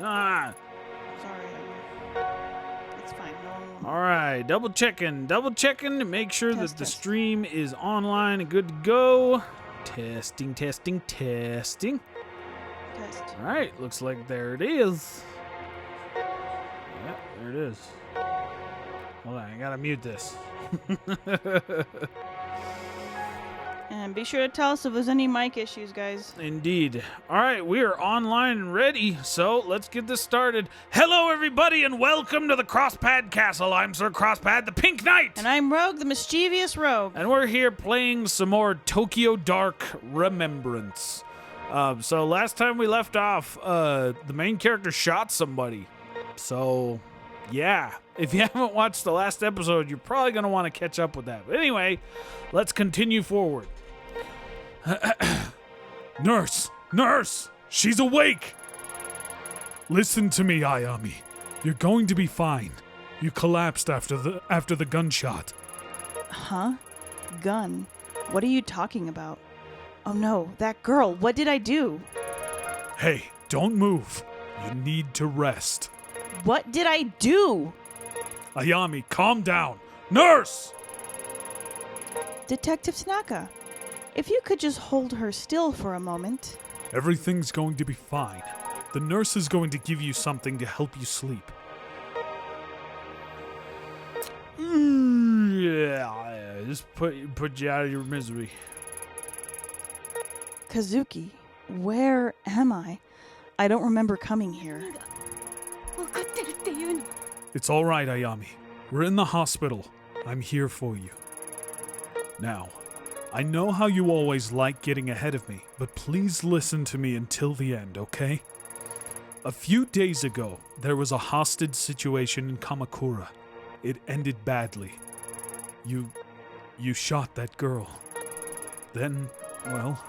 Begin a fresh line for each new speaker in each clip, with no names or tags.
Ah.
Sorry. It's fine. No.
All right, double checking to make sure
Test,
that the
test.
stream is online and good to go. Testing.
Test.
All right, looks like there it is. Yep, there it is. Hold on, I gotta mute this.
And be sure to tell us if there's any mic issues, guys.
Indeed. All right, we are online and ready, so let's get this started. Hello, everybody, and welcome to the Crosspad Castle. I'm Sir Crosspad, the Pink Knight.
And I'm Rogue, the mischievous rogue.
And we're here playing some more Tokyo Dark Remembrance. So last time we left off, the main character shot somebody. So, yeah. If you haven't watched the last episode, you're probably going to want to catch up with that. But anyway, let's continue forward. Nurse! She's awake! Listen to me, Ayami. You're going to be fine. You collapsed after the gunshot.
Huh? Gun? What are you talking about? Oh no, that girl. What did I do?
Hey, don't move. You need to rest.
What did I do?
Ayami, calm down. Nurse!
Detective Tanaka, if you could just hold her still for a moment.
Everything's going to be fine. The nurse is going to give you something to help you sleep. Yeah, just put you out of your misery.
Kazuki, where am I? I don't remember coming here.
It's all right, Ayami. We're in the hospital. I'm here for you. Now, I know how you always like getting ahead of me, but please listen to me until the end, okay? A few days ago, there was a hostage situation in Kamakura. It ended badly. You shot that girl. Then, well,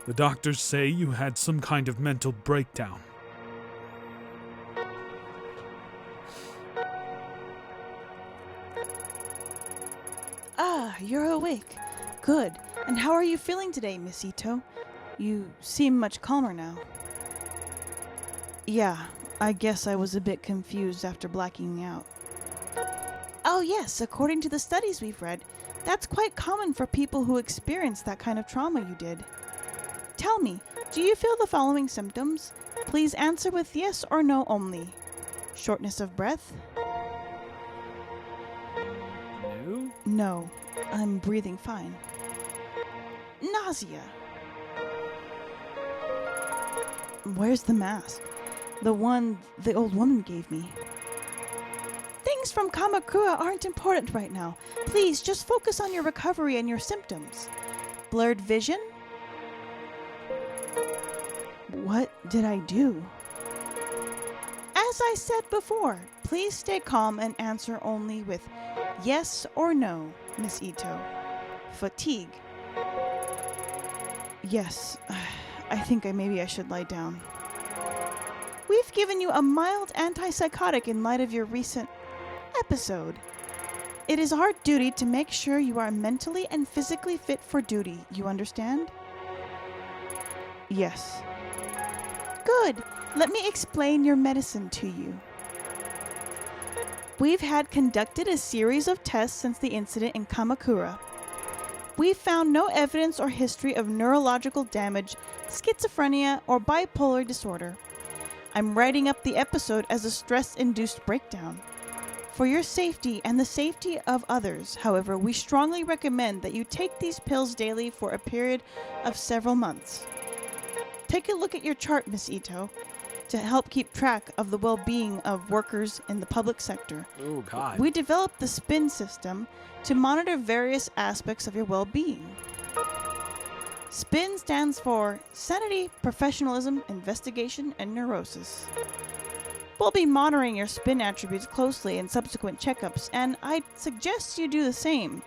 the doctors say you had some kind of mental breakdown.
Ah, you're awake. Good. And how are you feeling today, Miss Itō? You seem much calmer now. Yeah, I guess I was a bit confused after blacking out. Oh yes, according to the studies we've read, that's quite common for people who experience that kind of trauma you did. Tell me, do you feel the following symptoms? Please answer with yes or no only. Shortness of breath?
No?
No, I'm breathing fine. Nausea? Where's the mask? The one the old woman gave me. Things from Kamakura aren't important right now. Please, just focus on your recovery and your symptoms. Blurred vision? What did I do? As I said before, please stay calm and answer only with yes or no, Miss Itō. Fatigue? Yes, I think maybe I should lie down. We've given you a mild antipsychotic in light of your recent episode. It is our duty to make sure you are mentally and physically fit for duty. You understand? Yes. Good. Let me explain your medicine to you. We've had conducted a series of tests since the incident in Kamakura. We've found no evidence or history of neurological damage, schizophrenia, or bipolar disorder. I'm writing up the episode as a stress-induced breakdown. For your safety and the safety of others, however, we strongly recommend that you take these pills daily for a period of several months. Take a look at your chart, Miss Itō, to help keep track of the well-being of workers in the public sector.
Oh, God.
We developed the SPIN system to monitor various aspects of your well-being. SPIN stands for Sanity, Professionalism, Investigation, and Neurosis. We'll be monitoring your SPIN attributes closely in subsequent checkups, and I'd suggest you do the same.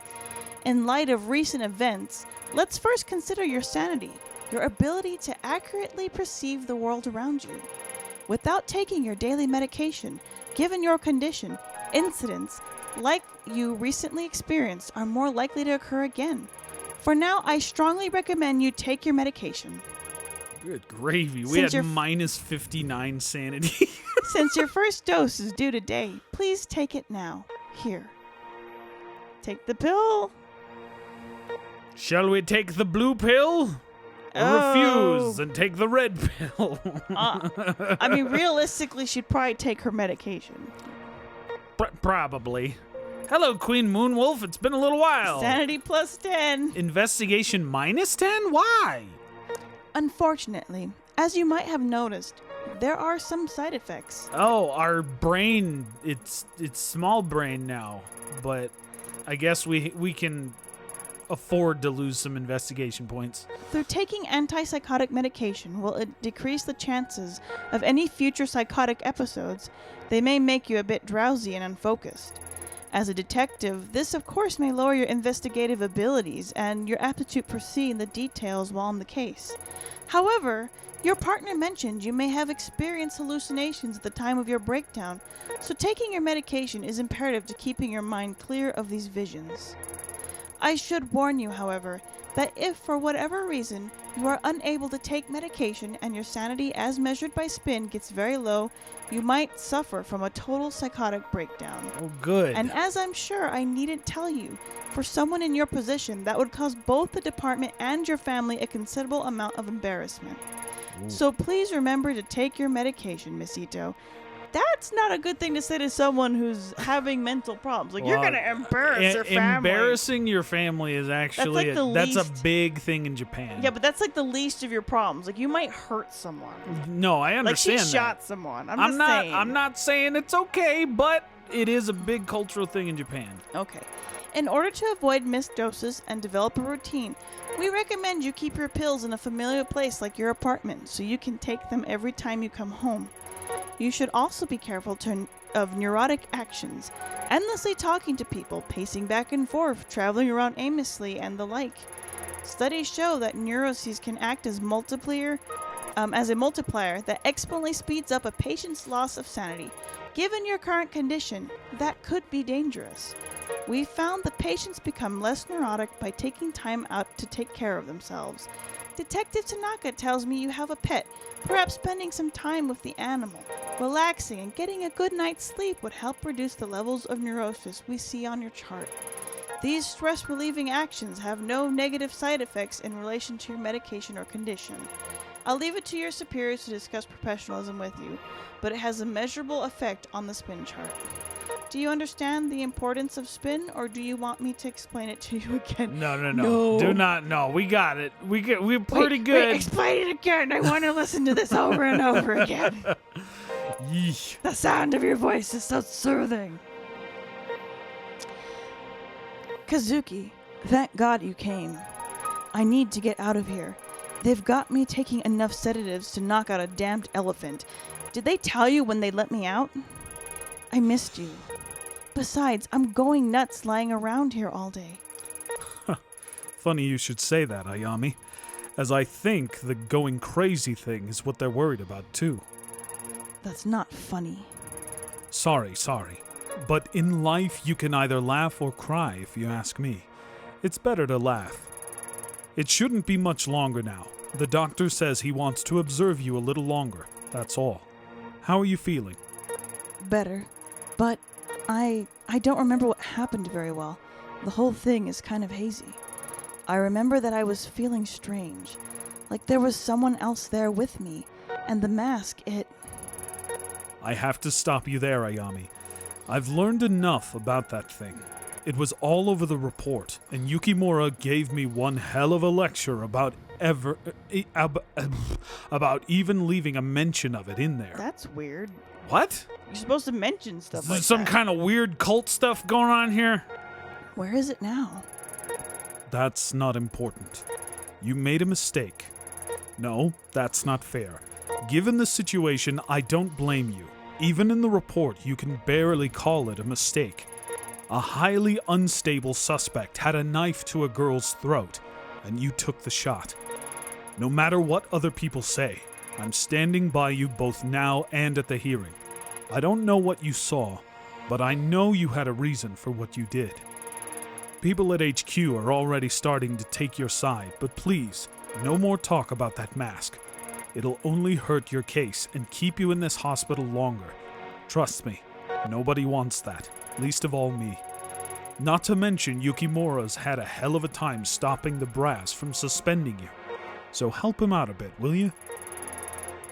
In light of recent events, let's first consider your sanity, your ability to accurately perceive the world around you. Without taking your daily medication, given your condition, incidents like you recently experienced are more likely to occur again. For now, I strongly recommend you take your medication.
Good gravy. We
Since
had
your-
minus 59 sanity.
Since your first dose is due today, please take it now. Here. Take the pill.
Shall we take the blue pill? Or
Oh.
refuse and take the red pill?
I mean, realistically, she'd probably take her medication.
Probably. Hello, Queen Moonwolf. It's been a little while.
Sanity plus 10.
Investigation minus 10? Why?
Unfortunately, as you might have noticed, there are some side effects.
Oh, our brain, it's small brain now, but I guess we can afford to lose some investigation points.
Through taking antipsychotic medication will decrease the chances of any future psychotic episodes. They may make you a bit drowsy and unfocused. As a detective, this of course may lower your investigative abilities and your aptitude to perceive the details while on the case. However, your partner mentioned you may have experienced hallucinations at the time of your breakdown, so taking your medication is imperative to keeping your mind clear of these visions. I should warn you, however, that if for whatever reason you are unable to take medication and your sanity as measured by spin gets very low, you might suffer from a total psychotic breakdown.
Oh, good.
And as I'm sure I needn't tell you, for someone in your position, that would cause both the department and your family a considerable amount of embarrassment.
Ooh.
So please remember to take your medication, Miss Itō. That's not a good thing to say to someone who's having mental problems. Like, you're
Well,
going to embarrass your family.
Embarrassing your family is actually
That's like the
a
least-
big thing in Japan.
Yeah, but that's like the least of your problems. Like, you might hurt someone.
No, I
Like, she
understand that.
shot someone. I'm just saying.
I'm not saying it's okay, but it is a big cultural thing in Japan.
Okay. In order to avoid missed doses and develop a routine, we recommend you keep your pills in a familiar place like your apartment so you can take them every time you come home. You should also be careful of neurotic actions, endlessly talking to people, pacing back and forth, traveling around aimlessly, and the like. Studies show that neuroses can act as a multiplier that exponentially speeds up a patient's loss of sanity. Given your current condition, that could be dangerous. We found that patients become less neurotic by taking time out to take care of themselves. Detective Tanaka tells me you have a pet. Perhaps spending some time with the animal, relaxing, and getting a good night's sleep would help reduce the levels of neurosis we see on your chart. These stress-relieving actions have no negative side effects in relation to your medication or condition. I'll leave it to your superiors to discuss professionalism with you, but it has a measurable effect on the spin chart. Do you understand the importance of spin, or do you want me to explain it to you again?
No. Do not. No, we got it. We're pretty good.
Wait, explain it again. I want to listen to this over and over again.
Yeesh.
The sound of your voice is so soothing. Kazuki, thank God you came. I need to get out of here. They've got me taking enough sedatives to knock out a damned elephant. Did they tell you when they let me out? I missed you. Besides, I'm going nuts lying around here all day.
Funny you should say that, Ayami, as I think the going crazy thing is what they're worried about, too.
That's not funny.
Sorry. But in life, you can either laugh or cry, if you ask me. It's better to laugh. It shouldn't be much longer now. The doctor says he wants to observe you a little longer, that's all. How are you feeling?
Better. But I don't remember what happened very well. The whole thing is kind of hazy. I remember that I was feeling strange. Like there was someone else there with me. And the mask,
I have to stop you there, Ayami. I've learned enough about that thing. It was all over the report, and Yukimura gave me one hell of a lecture about even leaving a mention of it in there.
That's weird.
What?
You're supposed to mention stuff like
Some
that.
kind of weird cult stuff going on here?
Where is it now?
That's not important. You made a mistake. No, that's not fair. Given the situation, I don't blame you. Even in the report, you can barely call it a mistake. A highly unstable suspect had a knife to a girl's throat, and you took the shot. No matter what other people say, I'm standing by you both now and at the hearing. I don't know what you saw, but I know you had a reason for what you did. People at HQ are already starting to take your side, but please, no more talk about that mask. It'll only hurt your case and keep you in this hospital longer. Trust me, nobody wants that, least of all me. Not to mention Yukimura's had a hell of a time stopping the brass from suspending you. So help him out a bit, will you?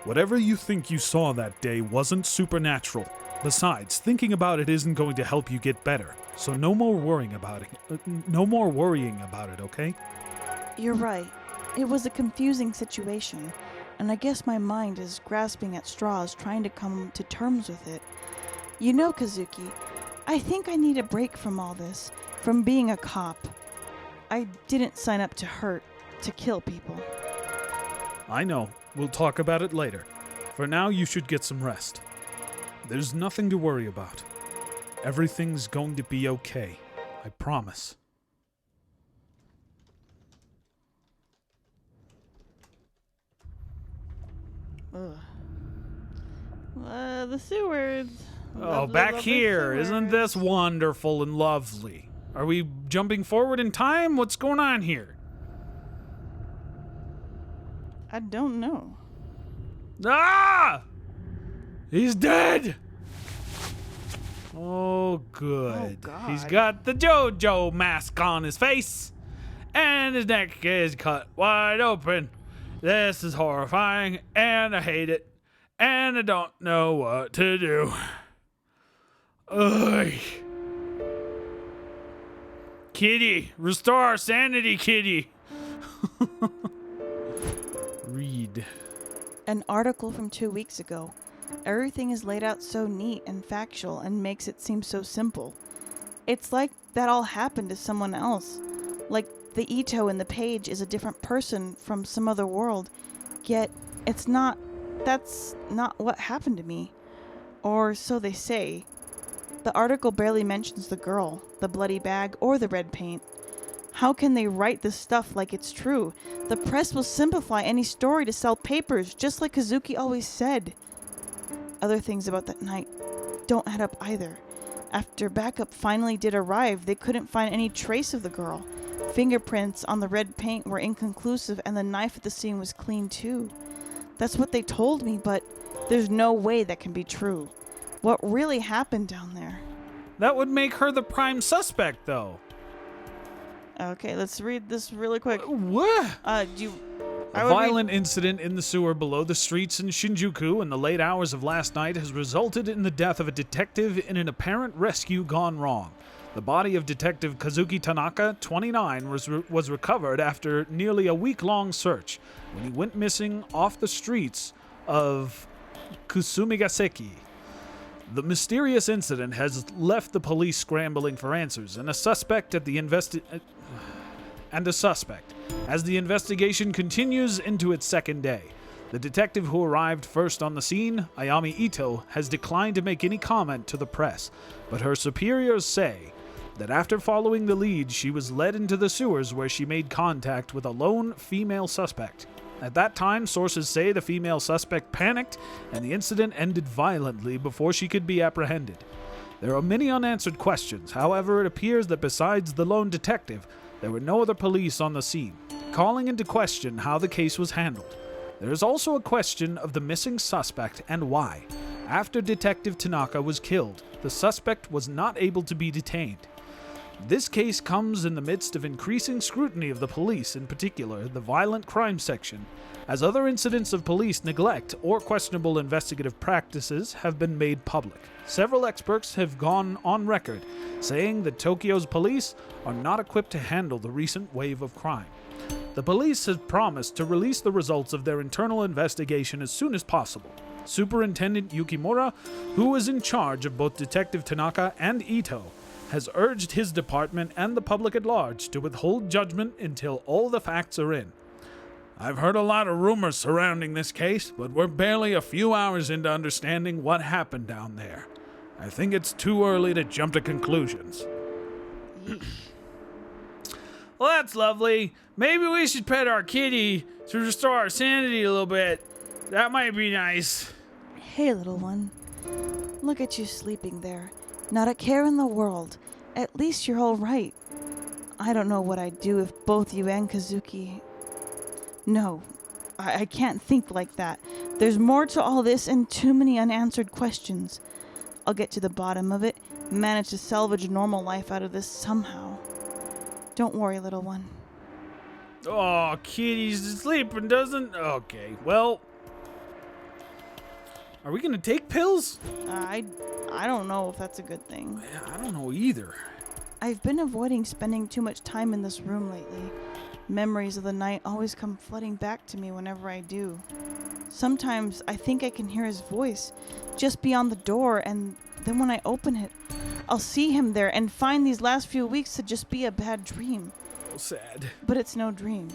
Whatever you think you saw that day wasn't supernatural. Besides, thinking about it isn't going to help you get better. So no more worrying about it, okay?
You're right. It was a confusing situation, and I guess my mind is grasping at straws trying to come to terms with it. You know, Kazuki, I think I need a break from all this, from being a cop. I didn't sign up to hurt, to kill people.
I know. We'll talk about it later. For now, you should get some rest. There's nothing to worry about. Everything's going to be okay. I promise.
Ugh. The sewers.
Oh, back here. Isn't this wonderful and lovely? Are we jumping forward in time? What's going on here?
I don't know.
Ah! He's dead! Oh, good.
Oh, God.
He's got the JoJo mask on his face, and his neck is cut wide open. This is horrifying, and I hate it, and I don't know what to do. Ugh. Kitty, restore our sanity, Kitty. Read.
An article from 2 weeks ago. Everything is laid out so neat and factual and makes it seem so simple. It's like that all happened to someone else. Like the Itō in the page is a different person from some other world. Yet, that's not what happened to me. Or so they say. The article barely mentions the girl, the bloody bag, or the red paint. How can they write this stuff like it's true? The press will simplify any story to sell papers, just like Kazuki always said. Other things about that night don't add up either. After backup finally did arrive, they couldn't find any trace of the girl. Fingerprints on the red paint were inconclusive, and the knife at the scene was clean too. That's what they told me, but there's no way that can be true. What really happened down there?
That would make her the prime suspect, though.
Okay, let's read this really quick.
What?
A
violent incident in the sewer below the streets in Shinjuku in the late hours of last night has resulted in the death of a detective in an apparent rescue gone wrong. The body of Detective Kazuki Tanaka, 29, was recovered after nearly a week-long search when he went missing off the streets of Kusumigaseki. The mysterious incident has left the police scrambling for answers and a suspect as the investigation continues into its second day. The detective who arrived first on the scene, Ayami Itō, has declined to make any comment to the press, but her superiors say that after following the lead, she was led into the sewers where she made contact with a lone female suspect. At that time, sources say the female suspect panicked and the incident ended violently before she could be apprehended. There are many unanswered questions. However, it appears that besides the lone detective, there were no other police on the scene, calling into question how the case was handled. There is also a question of the missing suspect and why. After Detective Tanaka was killed, the suspect was not able to be detained. This case comes in the midst of increasing scrutiny of the police, in particular the violent crime section, as other incidents of police neglect or questionable investigative practices have been made public. Several experts have gone on record saying that Tokyo's police are not equipped to handle the recent wave of crime. The police have promised to release the results of their internal investigation as soon as possible. Superintendent Yukimura, who is in charge of both Detective Tanaka and Itō, has urged his department and the public at large to withhold judgment until all the facts are in. I've heard a lot of rumors surrounding this case, but we're barely a few hours into understanding what happened down there. I think it's too early to jump to conclusions. Well, that's lovely. Maybe we should pet our kitty to restore our sanity a little bit. That might be nice.
Hey, little one. Look at you sleeping there. Not a care in the world. At least you're all right. I don't know what I'd do if both you and Kazuki... No, I can't think like that. There's more to all this and too many unanswered questions. I'll get to the bottom of it, manage to salvage normal life out of this somehow. Don't worry, little one.
Oh, kitty's sleeping, doesn't... Okay, well... Are we gonna take pills?
I don't know if that's a good thing.
I don't know either.
I've been avoiding spending too much time in this room lately. Memories of the night always come flooding back to me whenever I do. Sometimes I think I can hear his voice just beyond the door, and then when I open it, I'll see him there and find these last few weeks to just be a bad dream.
So sad.
But it's no dream.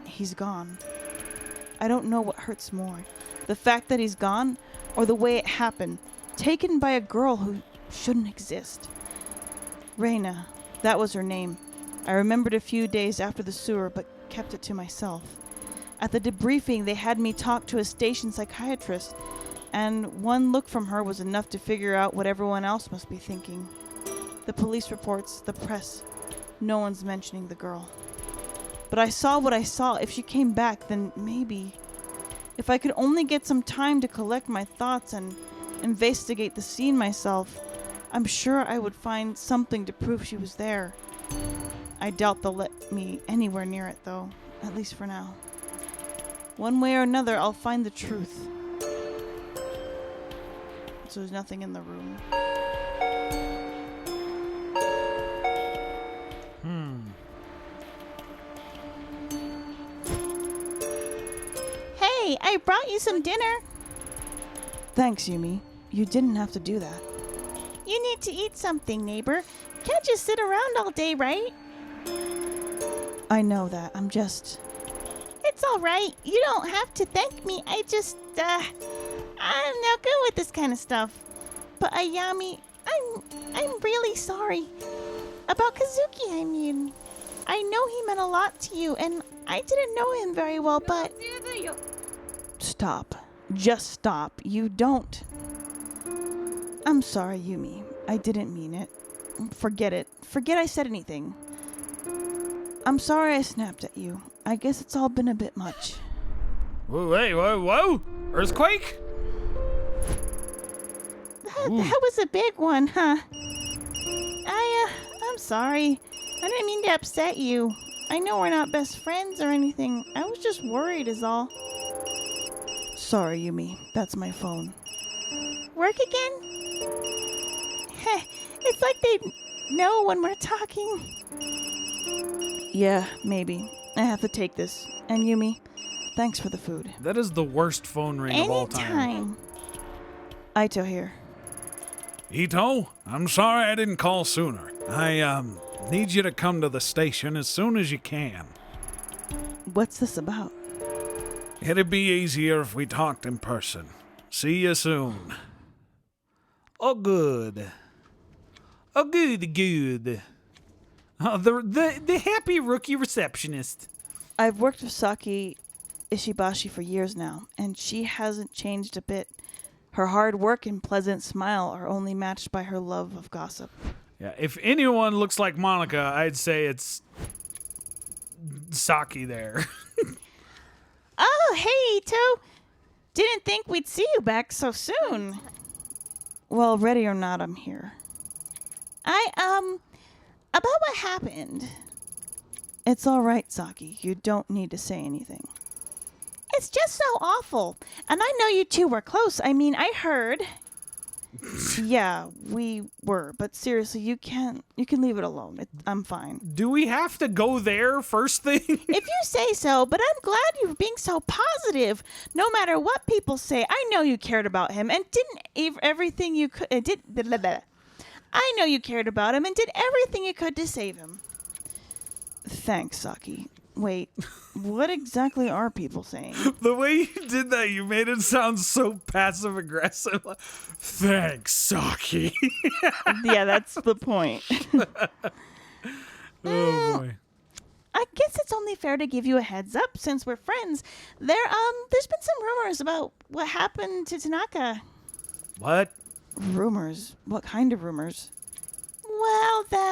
He's gone. I don't know what hurts more, the fact that he's gone or the way it happened, taken by a girl who shouldn't exist. Reina, that was her name. I remembered a few days after the sewer, but kept it to myself. At the debriefing, they had me talk to a station psychiatrist, and one look from her was enough to figure out what everyone else must be thinking. The police reports, the press, no one's mentioning the girl. But I saw what I saw. If she came back, then maybe... If I could only get some time to collect my thoughts and investigate the scene myself, I'm sure I would find something to prove she was there. I doubt they'll let me anywhere near it, though, at least for now. One way or another, I'll find the truth. So there's nothing in the room. Hey, I brought you some dinner. Thanks, Yumi. You didn't have to do that. You need to eat something, neighbor. Can't just sit around all day, right? I know that. I'm just... It's all right. You don't have to thank me. I'm not good with this kind of stuff. But Ayami, I'm really sorry. About Kazuki, I mean. I know he meant a lot to you, and I didn't know him very well, but... Stop. Just stop. You don't. I'm sorry, Yumi. I didn't mean it. Forget it. Forget I said anything. I'm sorry I snapped at you. I guess it's all been a bit much.
Whoa, hey, whoa! Earthquake?
That was a big one, huh? I'm sorry. I didn't mean to upset you. I know we're not best friends or anything. I was just worried is all. Sorry, Yumi. That's my phone. Work again? It's like they know when we're talking. Yeah, maybe. I have to take this. And Yumi, thanks for the food.
That is the worst phone ring of all time.
Anytime. Itō here.
Itō, I'm sorry I didn't call sooner. I need you to come to the station as soon as you can.
What's this about?
It'd be easier if we talked in person. See you soon. Oh, good. Oh, good. Oh, the happy rookie receptionist.
I've worked with Saki Ishibashi for years now, and she hasn't changed a bit. Her hard work and pleasant smile are only matched by her love of gossip.
Yeah, if anyone looks like Monica, I'd say it's Saki there.
Oh, hey, Itō. Didn't think we'd see you back so soon. Well, ready or not, I'm here. About what happened. It's all right, Saki. You don't need to say anything. It's just so awful. And I know you two were close. I mean, I heard. Yeah, we were. But seriously, you can leave it alone. I'm fine.
Do we have to go there first thing?
If you say so, but I'm glad you're being so positive. No matter what people say, I know you cared about him and didn't everything you could. I know you cared about him and did everything you could to save him. Thanks, Saki. Wait, what exactly are people saying?
The way you did that, you made it sound so passive-aggressive. Thanks, Saki.
Yeah, that's the point.
Oh, boy.
I guess it's only fair to give you a heads up since we're friends. There's been some rumors about what happened to Tanaka.
What?
Rumors? What kind of rumors? Well, maybe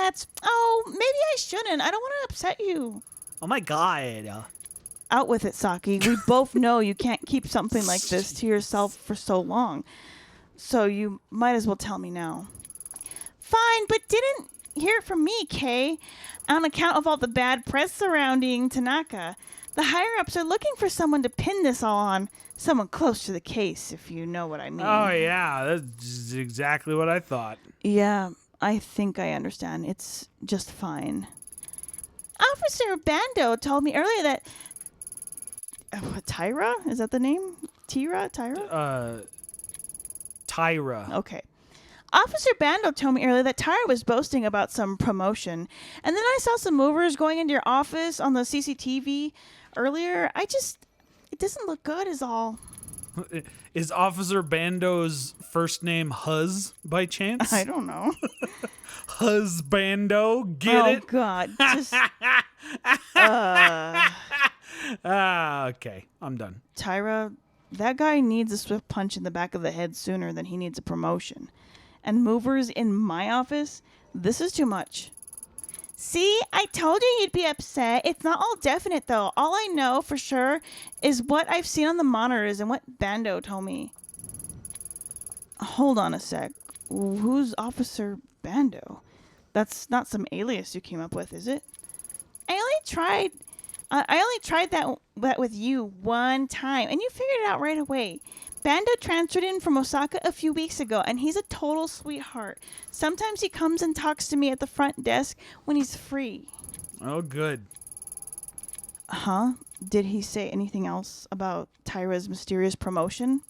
I shouldn't. I don't want to upset you.
Oh my god.
out with it, Saki. We both know you can't keep something like this to yourself for so long. So you might as well tell me now. Fine, but didn't hear it from me, Kay. On account of all the bad press surrounding Tanaka, the higher-ups are looking for someone to pin this all on. Someone close to the case, if you know what I mean.
Oh, yeah, that's exactly what I thought.
Yeah, I think I understand. It's just fine. Officer Bando told me earlier that... Tyra? Is that the name? Tyra?
Tyra.
Okay. Officer Bando told me earlier that Tyra was boasting about some promotion. And then I saw some movers going into your office on the CCTV earlier. It doesn't look good is all.
Is Officer Bando's first name Huz by chance?
I don't know.
Huz Bando, get it?
Oh, God. Just,
Okay, I'm done.
Tyra, that guy needs a swift punch in the back of the head sooner than he needs a promotion. And movers in my office, this is too much. See, I told you you'd be upset. It's not all definite, though. All I know for sure is what I've seen on the monitors and what Bando told me. Hold on a sec. Who's Officer Bando? That's not some alias you came up with, is it? I only tried that with you one time, and you figured it out right away. Bando transferred in from Osaka a few weeks ago, and he's a total sweetheart. Sometimes he comes and talks to me at the front desk when he's free.
Oh, good.
Huh? Did he say anything else about Tyra's mysterious promotion?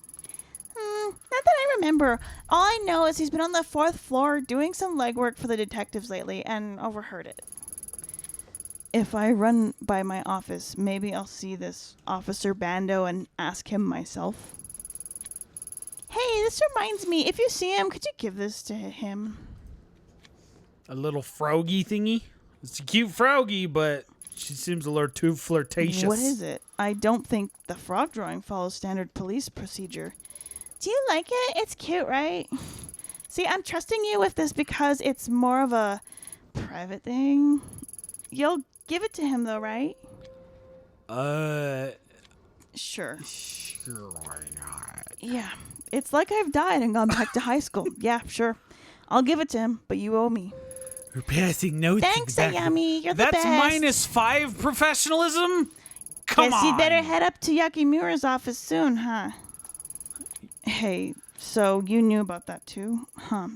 Not that I remember. All I know is he's been on the 4th floor doing some legwork for the detectives lately and overheard it. If I run by my office, maybe I'll see this Officer Bando and ask him myself. Hey, this reminds me, if you see him, could you give this to him?
A little froggy thingy? It's a cute froggy, but she seems a little too flirtatious.
What is it? I don't think the frog drawing follows standard police procedure. Do you like it? It's cute, right? See, I'm trusting you with this because it's more of a private thing. You'll give it to him, though, right? Sure.
Sure, why not?
Yeah. It's like I've died and gone back to high school. Yeah, sure. I'll give it to him, but you owe me.
We're passing notes.
Thanks, Ayami. You're the
That's
best.
-5 professionalism? Come
Guess
on.
you'd better head up to Yakimura's office soon, huh? Hey, so you knew about that too? Huh.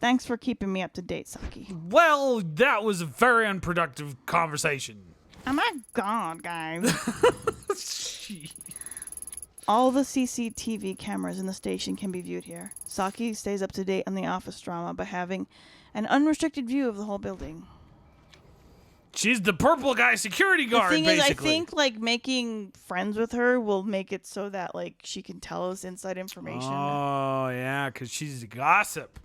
Thanks for keeping me up to date, Saki.
Well, that was a very unproductive conversation.
Oh my god, guys. All the CCTV cameras in the station can be viewed here. Saki stays up to date on the office drama by having an unrestricted view of the whole building.
She's the purple guy security guard,
The thing is,
basically.
I think like making friends with her will make it so that like she can tell us inside information.
Oh, yeah, because she's a gossip.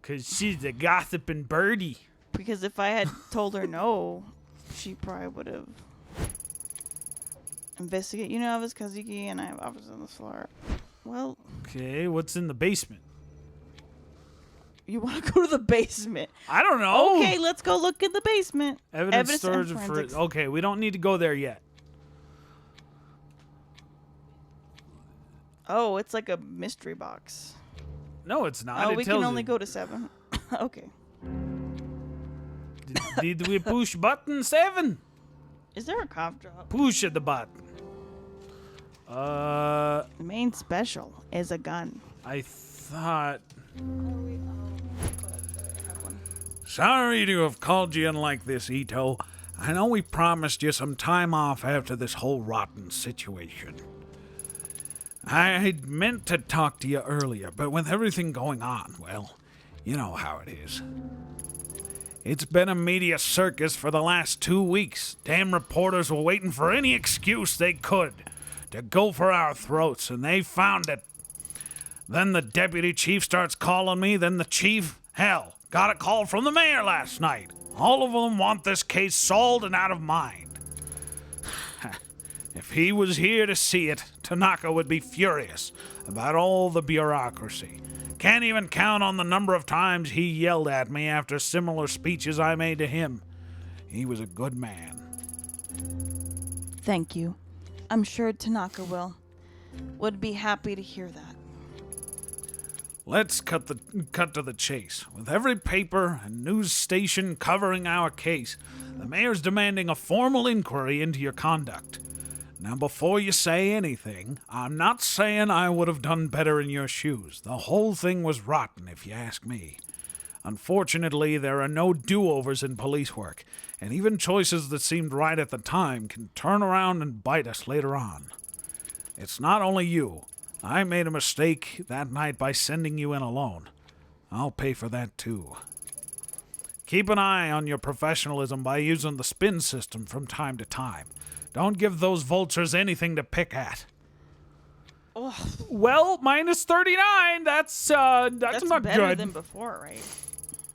Because she's a gossiping birdie.
Because if I had told her no, she probably would have investigated. You know, I was Kazuki and I have office on the floor. Well,
Okay, what's in the basement?
you want to go to the basement?
I don't know.
Okay, let's go look in the basement.
Evidence
and
storage for...
forensics.
Okay, we don't need to go there yet.
Oh, it's like a mystery box.
No, it's not.
Oh,
It
we
tells
can only
you.
go to 7. Okay.
Did we push button 7?
Is there a cough drop?
Push at the button.
The main special is a gun.
I thought... Sorry to have called you in like this, Itō. I know we promised you some time off after this whole rotten situation. I'd meant to talk to you earlier, but with everything going on, well, you know how it is. It's been a media circus for the last 2 weeks. Damn reporters were waiting for any excuse they could to go for our throats, and they found it. Then the deputy chief starts calling me, then the chief, hell, got a call from the mayor last night. All of them want this case solved and out of mind. If he was here to see it, Tanaka would be furious about all the bureaucracy. Can't even count on the number of times he yelled at me after similar speeches I made to him. He was a good man.
Thank you. I'm sure Tanaka will. Would be happy to hear that.
Let's cut to the chase. With every paper and news station covering our case, the mayor's demanding a formal inquiry into your conduct. Now, before you say anything, I'm not saying I would have done better in your shoes. The whole thing was rotten, if you ask me. Unfortunately, there are no do-overs in police work, and even choices that seemed right at the time can turn around and bite us later on. It's not only you. I made a mistake that night by sending you in alone. I'll pay for that too. Keep an eye on your professionalism by using the spin system from time to time. Don't give those vultures anything to pick at.
Oh,
Well, minus 39. That's
that's
not
better
good.
than before, right?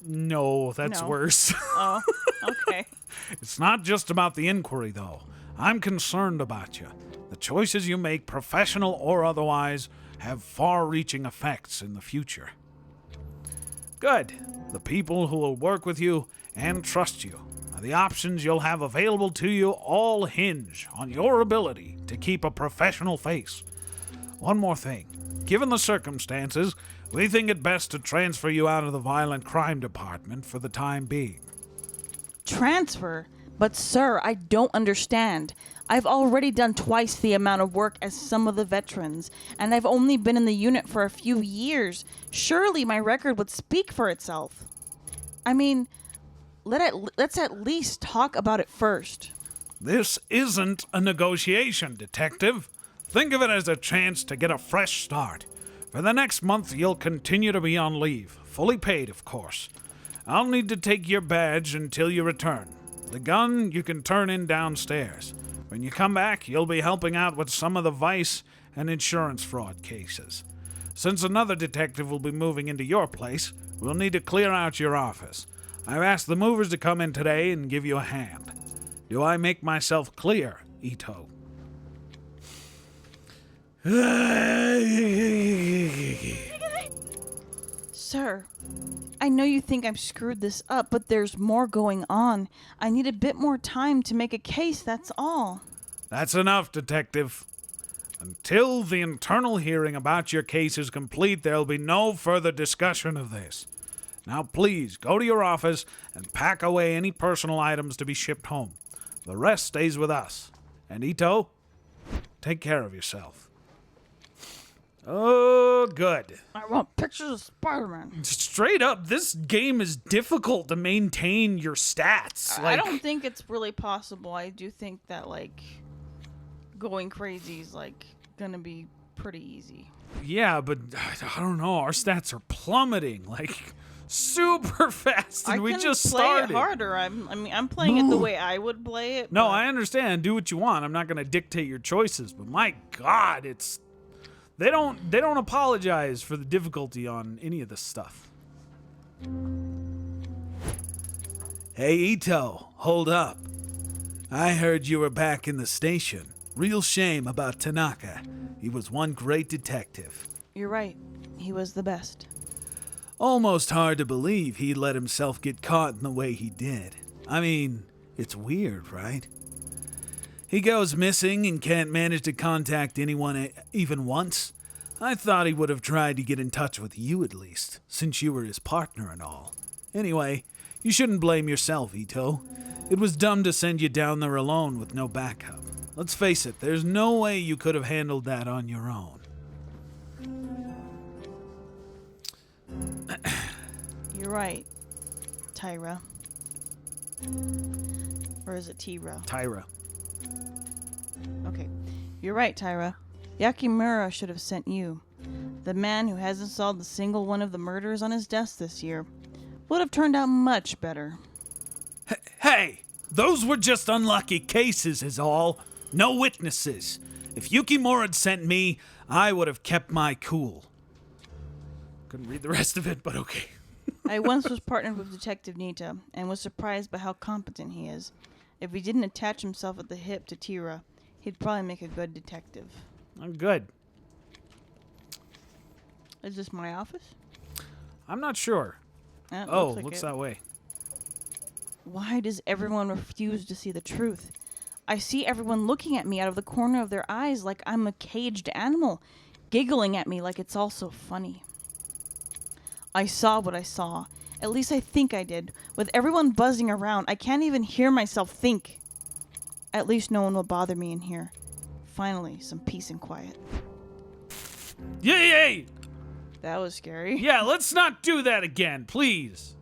No, that's
No.
worse.
Oh, okay.
It's not just about the inquiry, though. I'm concerned about you. The choices you make, professional or otherwise, have far-reaching effects in the future. Good. The people who will work with you and trust you, the options you'll have available to you all hinge on your ability to keep a professional face. One more thing. Given the circumstances, we think it best to transfer you out of the violent crime department for the time being.
Transfer? But sir, I don't understand. I've already done twice the amount of work as some of the veterans, and I've only been in the unit for a few years. Surely my record would speak for itself. I mean, let's at least talk about it first.
This isn't a negotiation, Detective. Think of it as a chance to get a fresh start. For the next month, you'll continue to be on leave, fully paid, of course. I'll need to take your badge until you return. The gun you can turn in downstairs. When you come back, you'll be helping out with some of the vice and insurance fraud cases. Since another detective will be moving into your place, we'll need to clear out your office. I've asked the movers to come in today and give you a hand. Do I make myself clear, Itō?
Sir, I know you think I've screwed this up, but there's more going on. I need a bit more time to make a case, that's all.
That's enough, Detective. Until the internal hearing about your case is complete, there'll be no further discussion of this. Now please, go to your office and pack away any personal items to be shipped home. The rest stays with us. And Itō, take care of yourself. Oh, good.
I want pictures of Spider-Man.
Straight up, this game is difficult to maintain your stats.
I don't think it's really possible. I do think that, going crazy is, gonna be pretty easy.
Yeah, but I don't know. Our stats are plummeting, super fast, and we just
play
started.
it harder. I'm playing it the way I would play it.
No,
but
I understand. Do what you want. I'm not going to dictate your choices, but my God, they don't apologize for the difficulty on any of this stuff.
Hey, Itō, hold up. I heard you were back in the station. Real shame about Tanaka. He was one great detective.
You're right. He was the best.
Almost hard to believe he let himself get caught in the way he did. I mean, it's weird, right? He goes missing and can't manage to contact anyone even once. I thought he would have tried to get in touch with you at least, since you were his partner and all. Anyway, you shouldn't blame yourself, Itō. It was dumb to send you down there alone with no backup. Let's face it, there's no way you could have handled that on your own.
You're right, Tyra. Or is it Tyra?
Tyra.
Okay. You're right, Tyra. Yakimura should have sent you. The man who hasn't solved a single one of the murders on his desk this year would have turned out much better.
Hey, those were just unlucky cases is all. No witnesses. If Yukimura had sent me, I would have kept my cool.
Couldn't read the rest of it, but okay.
I once was partnered with Detective Nita and was surprised by how competent he is. If he didn't attach himself at the hip to Tira, he'd probably make a good detective.
I'm good.
Is this my office?
I'm not sure.
Looks
that way.
Why does everyone refuse to see the truth? I see everyone looking at me out of the corner of their eyes like I'm a caged animal, giggling at me like it's all so funny. I saw what I saw. At least I think I did. With everyone buzzing around, I can't even hear myself think. At least no one will bother me in here. Finally, some peace and quiet.
Yay!
That was scary.
Yeah, let's not do that again, please.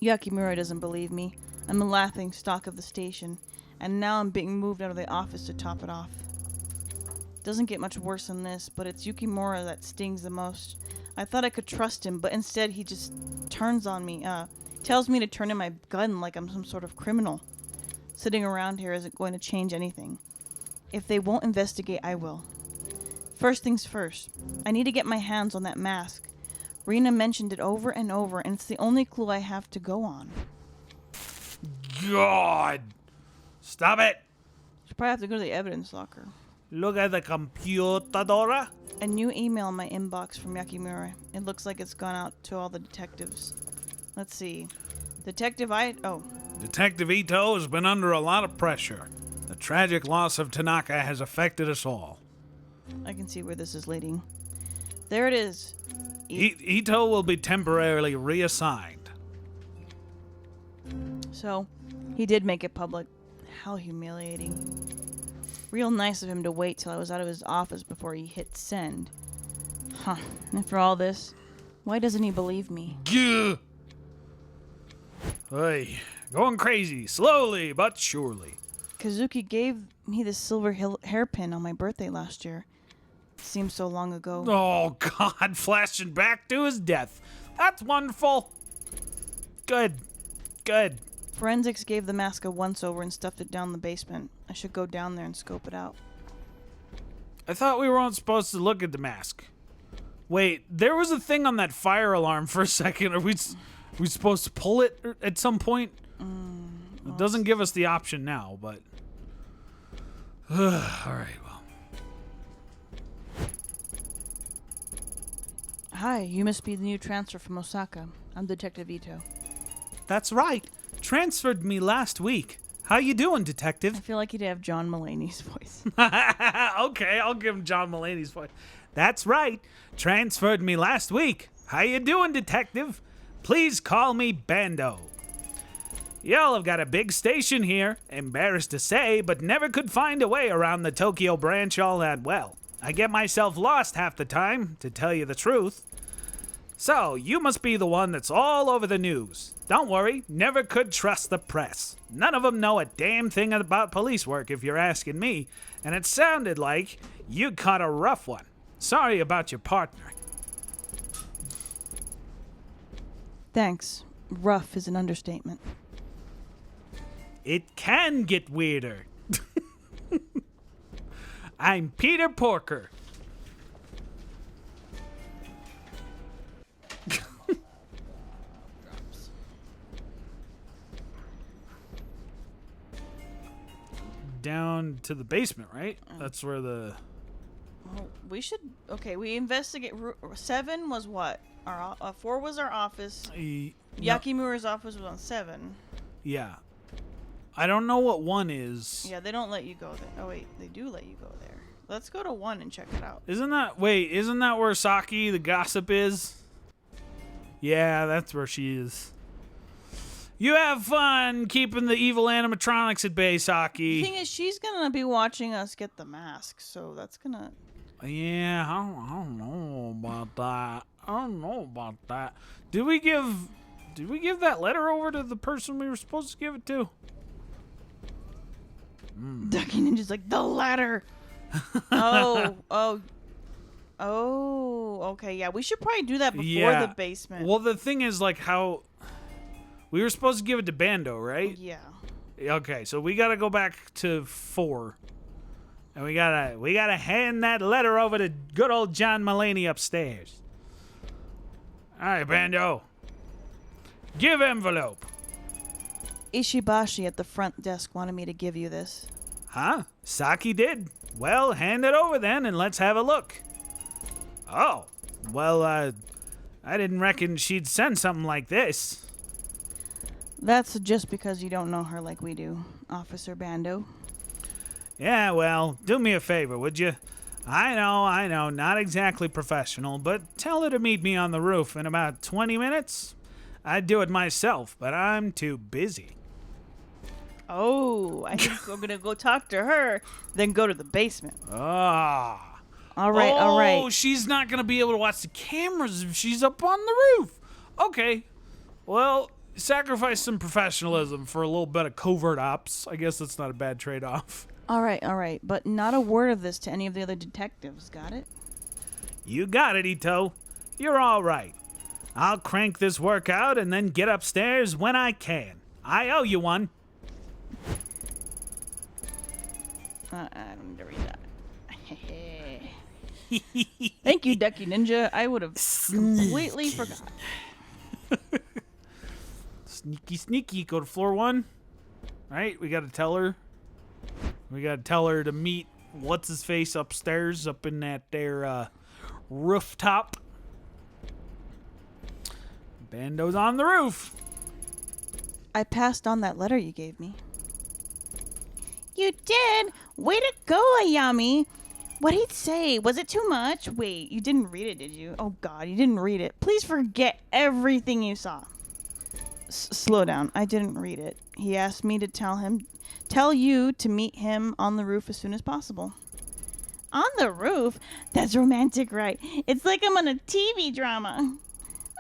Yakimura doesn't believe me. I'm a laughing stock of the station, and now I'm being moved out of the office to top it off. Doesn't get much worse than this, but it's Yukimura that stings the most. I thought I could trust him, but instead he just turns on me, tells me to turn in my gun like I'm some sort of criminal. Sitting around here isn't going to change anything. If they won't investigate, I will. First things first, I need to get my hands on that mask. Rena mentioned it over and over, and it's the only clue I have to go on.
God! Stop it!
Should probably have to go to the evidence locker.
Look at the computadora.
A new email in my inbox from Yakimura. It looks like it's gone out to all the detectives. Let's see. Detective
Itō has been under a lot of pressure. The tragic loss of Tanaka has affected us all.
I can see where this is leading. There it is.
Itō will be temporarily reassigned.
So, he did make it public. How humiliating. Real nice of him to wait till I was out of his office before he hit send. Huh. After all this, why doesn't he believe me?
Gah! Hey, going crazy, slowly but surely.
Kazuki gave me this silver hairpin on my birthday last year. It seems so long ago.
Oh, God, flashing back to his death. That's wonderful. Good.
Forensics gave the mask a once-over and stuffed it down the basement. I should go down there and scope it out.
I thought we weren't supposed to look at the mask. Wait, there was a thing on that fire alarm for a second. Are we supposed to pull it at some point? It doesn't give us the option now, but... Alright, well.
Hi, you must be the new transfer from Osaka. I'm Detective Itō.
That's right. Transferred me last week. How you doing,
I
detective?
feel like he'd have John Mulaney's voice.
Okay, I'll give him John Mulaney's voice. That's right. Transferred me last week. How you doing, detective? Please call me Bando. Y'all have got a big station here, embarrassed to say, but never could find a way around the Tokyo branch all that well. I get myself lost half the time, to tell you the truth. So, you must be the one that's all over the news. Don't worry, never could trust the press. None of them know a damn thing about police work if you're asking me, and it sounded like you caught a rough one. Sorry about your partner.
Thanks. Rough is an understatement.
It can get weirder. I'm Peter Porker. Down to the basement, right? That's where the...
Well, we should... Okay, we investigate... 7 was what? 4 was our office. Yakimura's office was on 7.
Yeah. I don't know what 1 is.
Yeah, they don't let you go there. Oh, wait. They do let you go there. Let's go to 1 and check it out.
Isn't that where Saki, the gossip, is? Yeah, that's where she is. You have fun keeping the evil animatronics at bay, Saki.
The thing is, she's gonna be watching us get the mask, so that's gonna...
Yeah, I don't know about that. Did we give that letter over to the person we were supposed to give it to?
Ducky Ninja's like, the ladder! Okay, yeah. We should probably do that before the basement.
Well, the thing is, like, how... We were supposed to give it to Bando, right?
Yeah.
Okay, so we gotta go back to 4. And we gotta hand that letter over to good old John Mulaney upstairs. Alright, Bando. Give envelope.
Ishibashi at the front desk wanted me to give you this.
Huh? Saki did. Well, hand it over then and let's have a look. Oh. Well, I didn't reckon she'd send something like this.
That's just because you don't know her like we do, Officer Bando.
Yeah, well, do me a favor, would you? I know, not exactly professional, but tell her to meet me on the roof in about 20 minutes. I'd do it myself, but I'm too busy.
Oh, I think we're gonna go talk to her, then go to the basement.
Ah.
All right, all right.
Oh, she's not going to be able to watch the cameras if she's up on the roof. Okay. Well, sacrifice some professionalism for a little bit of covert ops. I guess that's not a bad trade-off.
All right. But not a word of this to any of the other detectives, got it?
You got it, Itō. You're all right. I'll crank this work out and then get upstairs when I can. I owe you one.
I don't need to read that. Thank you, Ducky Ninja. I would have completely forgot.
Sneaky. Go to floor 1. Right? We got to tell her. We got to tell her to meet what's-his-face upstairs up in that there rooftop. Bando's on the roof.
I passed on that letter you gave me. You did? Way to go, Ayami. What'd he say? Was it too much? Wait, you didn't read it, did you? Oh, God, you didn't read it. Please forget everything you saw. Slow down. I didn't read it. He asked me to tell you to meet him on the roof as soon as possible. On the roof? That's romantic, right? It's like I'm on a TV drama.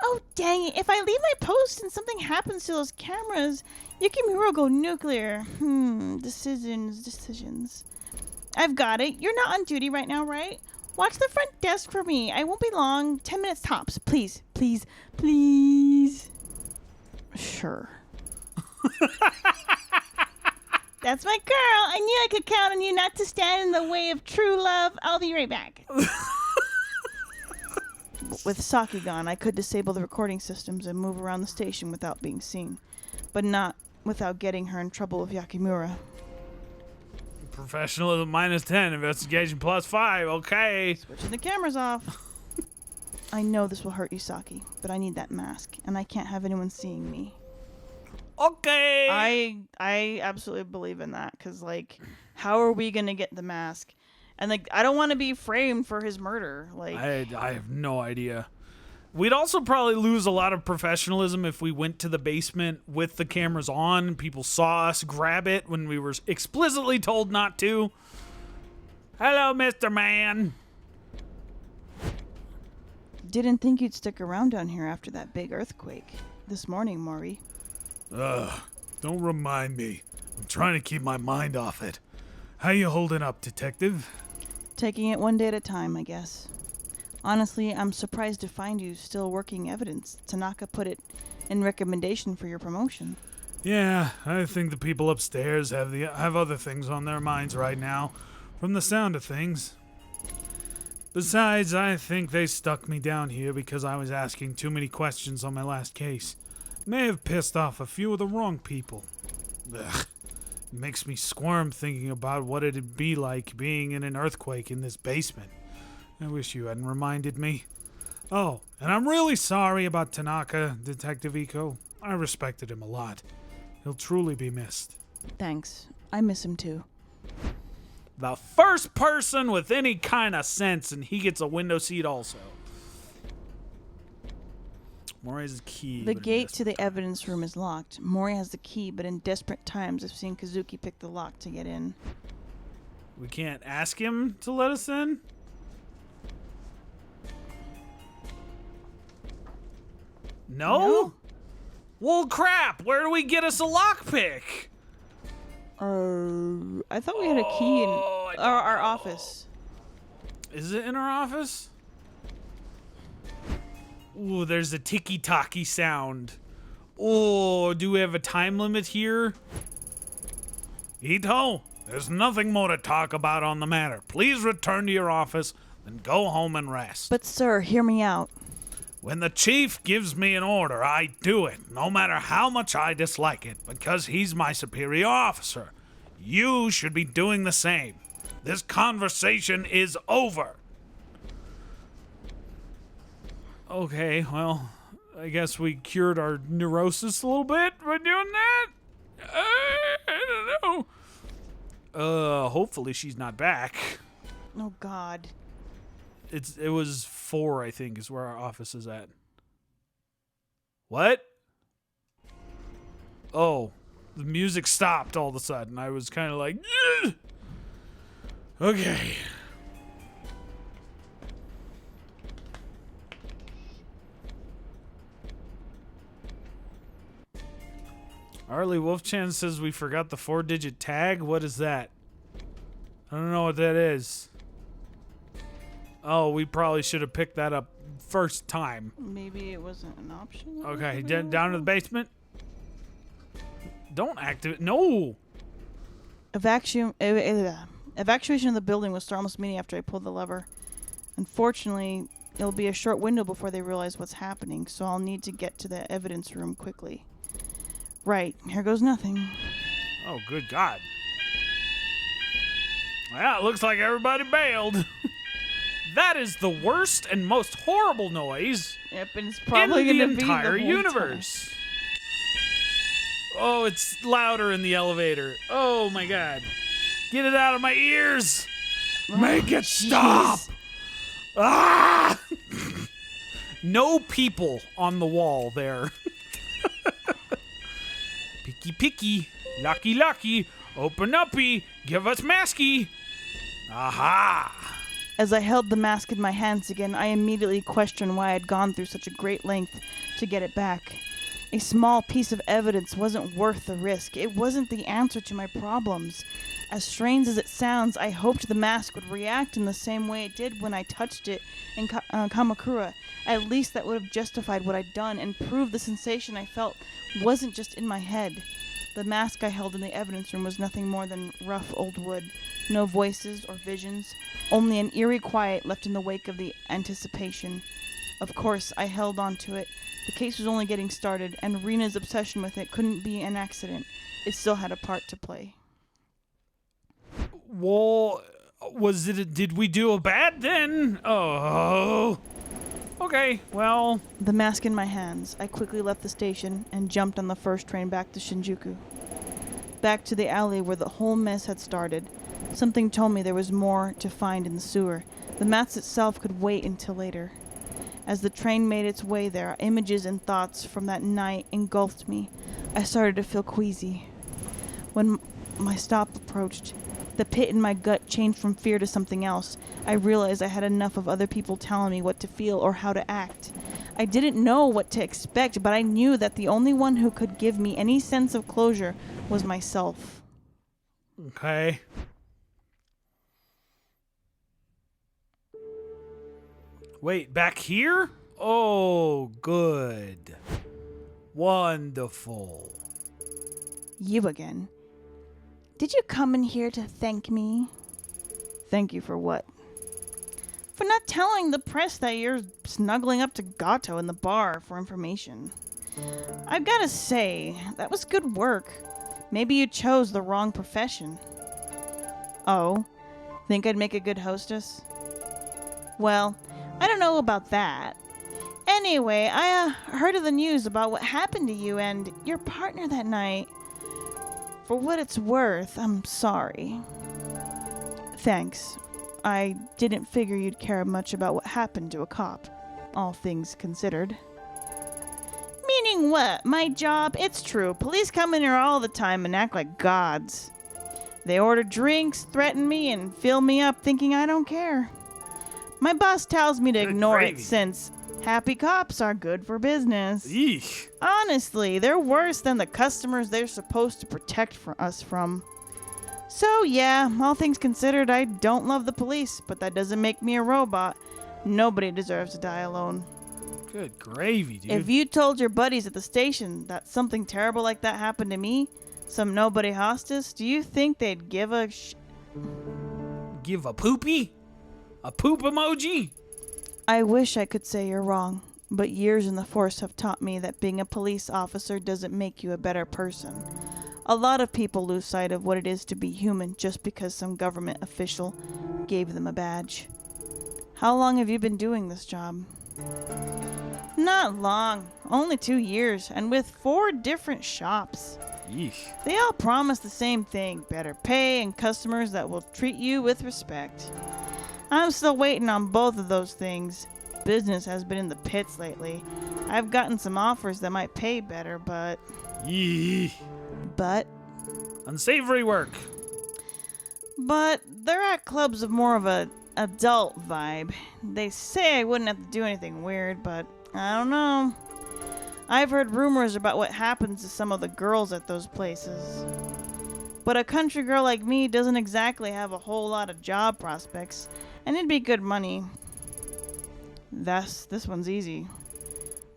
Oh, dang it. If I leave my post and something happens to those cameras, Yukimura will go nuclear. Decisions. I've got it. You're not on duty right now, right? Watch the front desk for me. I won't be long. 10 minutes tops. Please. Sure. That's my girl. I knew I could count on you not to stand in the way of true love. I'll be right back. With Saki gone, I could disable the recording systems and move around the station without being seen, but not without getting her in trouble with Yakimura.
Professionalism -10, investigation +5. Okay.
Switching the cameras off. I know this will hurt you, Saki, but I need that mask, and I can't have anyone seeing me.
Okay.
I absolutely believe in that, because, like, how are we going to get the mask? And, like, I don't want to be framed for his murder. Like,
I have no idea. We'd also probably lose a lot of professionalism if we went to the basement with the cameras on and people saw us grab it when we were explicitly told not to. Hello, Mr. Man.
Didn't think you'd stick around down here after that big earthquake this morning, Mori.
Ugh, don't remind me. I'm trying to keep my mind off it. How you holding up, Detective?
Taking it one day at a time, I guess. Honestly, I'm surprised to find you still working evidence. Tanaka put it in recommendation for your promotion.
Yeah, I think the people upstairs have other things on their minds right now, from the sound of things. Besides, I think they stuck me down here because I was asking too many questions on my last case. May have pissed off a few of the wrong people. Ugh. It makes me squirm thinking about what it'd be like being in an earthquake in this basement. I wish you hadn't reminded me. Oh, and I'm really sorry about Tanaka, Detective Itō. I respected him a lot. He'll truly be missed.
Thanks. I miss him too.
The first person with any kind of sense, and he gets a window seat also. Mori has a key.
The gate to the evidence room is locked. Mori has the key, but in desperate times I've seen Kazuki pick the lock to get in.
We can't ask him to let us in? No? Well, crap. Where do we get us a lockpick?
I thought we had a key in our office.
Is it in our office? Ooh, there's a ticky-tacky sound. Oh, do we have a time limit here? Itō, there's nothing more to talk about on the matter. Please return to your office and go home and rest.
But sir, hear me out.
When the chief gives me an order, I do it, no matter how much I dislike it, because he's my superior officer. You should be doing the same. This conversation is over. Okay, well,
I guess we cured our neurosis a little bit by doing that. I don't know. Hopefully she's not back.
Oh, God.
It was 4, I think, is where our office is at. What? Oh, the music stopped all of a sudden. I was kind of like, "Ugh!" Okay. Arlie Wolfchan says we forgot the 4-digit tag. What is that? I don't know what that is. Oh, we probably should have picked that up first time.
Maybe it wasn't an option.
Okay, down to the basement. Don't activate. No.
Evacuation of the building will start almost immediately after I pull the lever. Unfortunately, it'll be a short window before they realize what's happening, so I'll need to get to the evidence room quickly. Right, here goes nothing.
Oh, good God. Well, it looks like everybody bailed. That is the worst and most horrible noise
Yep, and it's probably
in
going
the
to be
entire
the whole
universe. Oh, it's louder in the elevator. Oh, my God. Get it out of my ears.
Time.
Make it stop. Ah! No people on the wall there. Picky, picky. Lucky, lucky. Open uppy. Give us masky. Aha!
As I held the mask in my hands again, I immediately questioned why I'd gone through such a great length to get it back. A small piece of evidence wasn't worth the risk. It wasn't the answer to my problems. As strange as it sounds, I hoped the mask would react in the same way it did when I touched it in Kamakura. At least that would have justified what I'd done and proved the sensation I felt wasn't just in my head. The mask I held in the evidence room was nothing more than rough old wood. No voices or visions, only an eerie quiet left in the wake of the anticipation. Of course, I held on to it. The case was only getting started, and Rena's obsession with it couldn't be an accident. It still had a part to play.
Well, did we do a bad then? Oh. Okay, well.
The mask in my hands, I quickly left the station and jumped on the first train back to Shinjuku. Back to the alley where the whole mess had started. Something told me there was more to find in the sewer. The mask itself could wait until later. As the train made its way there, images and thoughts from that night engulfed me. I started to feel queasy. When my stop approached, the pit in my gut changed from fear to something else. I realized I had enough of other people telling me what to feel or how to act. I didn't know what to expect, but I knew that the only one who could give me any sense of closure was myself.
Okay. Wait, back here? Oh, good. Wonderful.
You again. Did you come in here to thank me? Thank you for what? For not telling the press that you're snuggling up to Gato in the bar for information. I've got to say, that was good work. Maybe you chose the wrong profession. Oh, think I'd make a good hostess? Well, I don't know about that. Anyway, I heard of the news about what happened to you and your partner that night. For what it's worth, I'm sorry. Thanks. I didn't figure you'd care much about what happened to a cop, all things considered. Meaning what? My job? It's true. Police come in here all the time and act like gods. They order drinks, threaten me, and fill me up thinking I don't care. My boss tells me to ignore it since happy cops are good for business.
Eesh.
Honestly, they're worse than the customers they're supposed to protect us from. So yeah, all things considered, I don't love the police, but that doesn't make me a robot. Nobody deserves to die alone.
Good gravy, dude.
If you told your buddies at the station that something terrible like that happened to me, some nobody hostess, do you think they'd give a
Give a poopy? A poop emoji?
I wish I could say you're wrong, but years in the force have taught me that being a police officer doesn't make you a better person. A lot of people lose sight of what it is to be human just because some government official gave them a badge. How long have you been doing this job? Not long, only 2 years, and with 4 different shops.
Yeesh.
They all promise the same thing, better pay and customers that will treat you with respect. I'm still waiting on both of those things. Business has been in the pits lately. I've gotten some offers that might pay better, but...
Yee.
But
Unsavory work.
they're at clubs of more of a adult vibe. They say I wouldn't have to do anything weird, but I don't know. I've heard rumors about what happens to some of the girls at those places. But a country girl like me doesn't exactly have a whole lot of job prospects, and it'd be good money. This one's easy.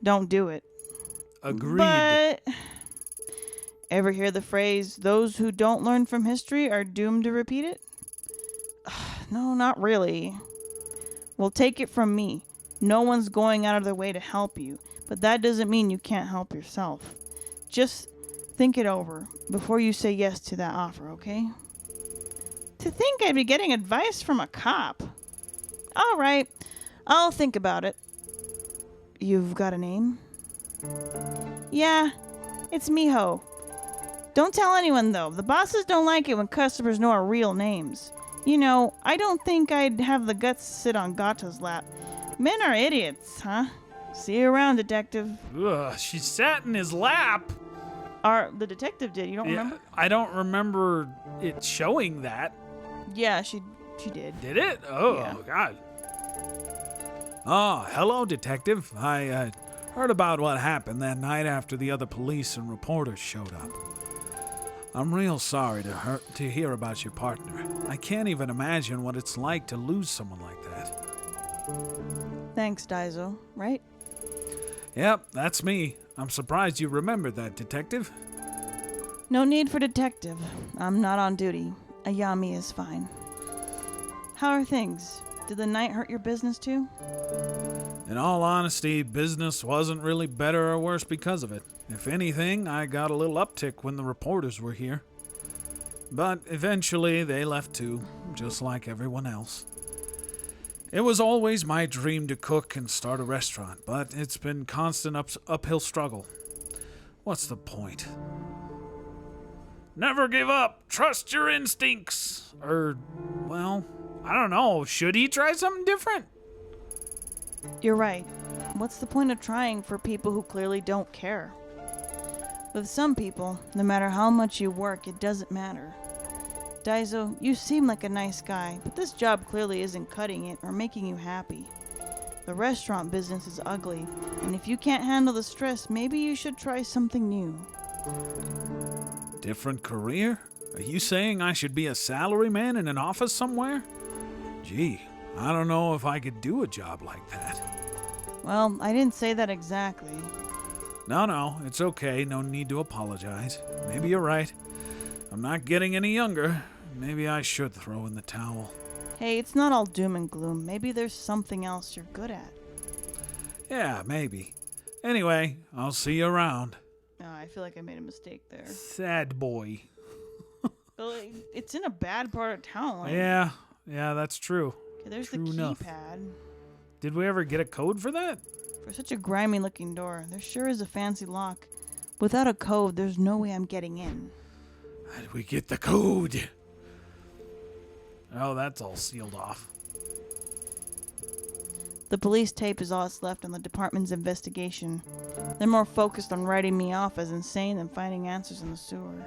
Don't do it.
Agreed.
But ever hear the phrase, those who don't learn from history are doomed to repeat it? No, not really. Well, take it from me. No one's going out of their way to help you, but that doesn't mean you can't help yourself. Just think it over before you say yes to that offer, okay? To think I'd be getting advice from a cop. All right, I'll think about it. You've got a name? Yeah, it's Miho. Don't tell anyone, though. The bosses don't like it when customers know our real names. You know, I don't think I'd have the guts to sit on Gato's lap. Men are idiots, huh? See you around, detective.
Ugh, she sat in his lap.
The detective did. You don't remember?
I don't remember it showing that.
Yeah, she did.
Did it? Oh,
Yeah.
God. Oh, hello, detective. I heard about what happened that night after the other police and reporters showed up. I'm real sorry to hear about your partner. I can't even imagine what it's like to lose someone like that.
Thanks, Daiso, right?
Yep, that's me. I'm surprised you remembered that, detective.
No need for detective. I'm not on duty. Ayami is fine. How are things? Did the night hurt your business too?
In all honesty, business wasn't really better or worse because of it. If anything, I got a little uptick when the reporters were here. But eventually they left too, just like everyone else. It was always my dream to cook and start a restaurant, but it's been constant uphill struggle. What's the point? Never give up. Trust your instincts. Well, I don't know. Should he try something different?
You're right. What's the point of trying for people who clearly don't care? With some people, no matter how much you work, it doesn't matter. Daiso, you seem like a nice guy, but this job clearly isn't cutting it or making you happy. The restaurant business is ugly, and if you can't handle the stress, maybe you should try something new.
Different career? Are you saying I should be a salaryman in an office somewhere? Gee, I don't know if I could do a job like that.
Well, I didn't say that exactly.
No, it's okay. No need to apologize. Maybe you're right. I'm not getting any younger. Maybe I should throw in the towel.
Hey, it's not all doom and gloom. Maybe there's something else you're good at.
Yeah, maybe. Anyway, I'll see you around.
Oh, I feel like I made a mistake there.
Sad boy.
Well, it's in a bad part of town. Like,
Yeah, that's true.
okay, there's
true
the
enough.
keypad.
Did we ever get a code for that?
For such a grimy looking door, there sure is a fancy lock. Without a code, there's no way I'm getting in.
How did we get the code? Oh, that's all sealed off.
The police tape is all that's left on the department's investigation. They're more focused on writing me off as insane than finding answers in the sewer.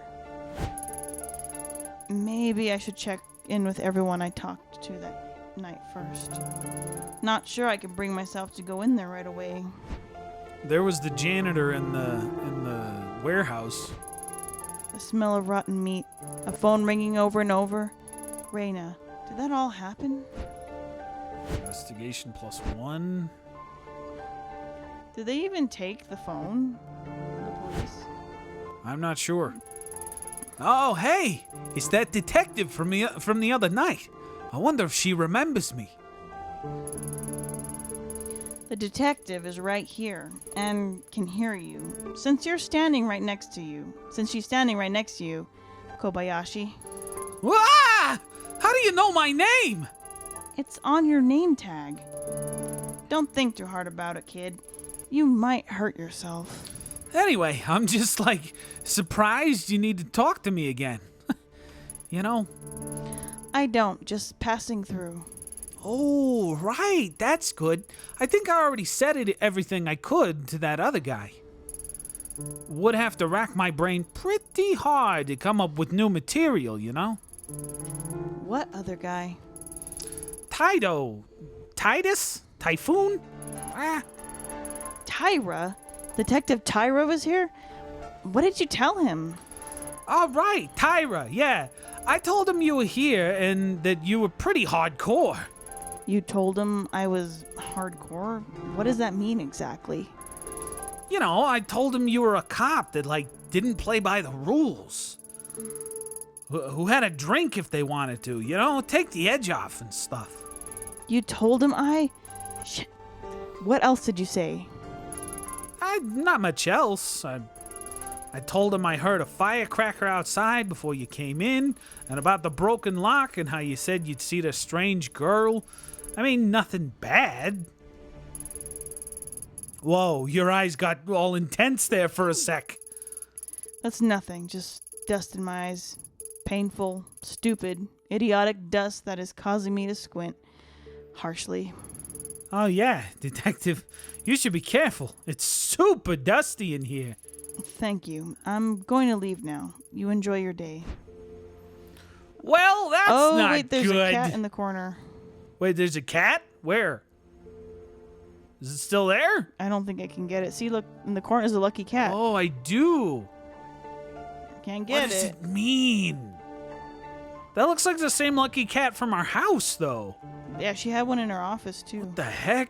Maybe I should check in with everyone I talked to that night first. Not sure I can bring myself to go in there right away.
There was the janitor in the warehouse.
The smell of rotten meat, a phone ringing over and over. Reina, did that all happen?
Investigation +1.
Did they even take the phone? The police?
I'm not sure. Oh, hey! It's that detective from the other night. I wonder if she remembers me.
The detective is right here and can hear you. Since she's standing right next to you, Kobayashi.
Ah! How do you know my name?
It's on your name tag. Don't think too hard about it, kid. You might hurt yourself.
Anyway, I'm just surprised you need to talk to me again. You know?
I don't, just passing through.
Oh, right. That's good. I think I already said everything I could to that other guy. Would have to rack my brain pretty hard to come up with new material, you know?
What other guy?
Tido. Titus? Typhoon?
Tyra? Detective Tyra was here? What did you tell him?
All right, Tyra, yeah. I told him you were here and that you were pretty hardcore.
You told him I was hardcore? What does that mean exactly?
You know, I told him you were a cop that, didn't play by the rules. Who had a drink if they wanted to, you know? Take the edge off and stuff.
You told him Shit. What else did you say?
Not much else. I told him I heard a firecracker outside before you came in, and about the broken lock and how you said you'd seen a strange girl. I mean, nothing bad. Whoa, your eyes got all intense there for a sec.
That's nothing, just dust in my eyes. Painful, stupid, idiotic dust that is causing me to squint harshly.
Oh yeah, Detective, you should be careful. It's super dusty in here.
Thank you. I'm going to leave now. You enjoy your day.
Well, that's not
wait, there's
good.
a cat in the corner.
Wait, there's a cat? Where? Is it still there?
I don't think I can get it. See, look, in the corner is a lucky cat.
Oh, I do.
Can't get
What does
it.
it mean? That looks like the same lucky cat from our house, though.
Yeah, she had one in her office, too.
What the heck?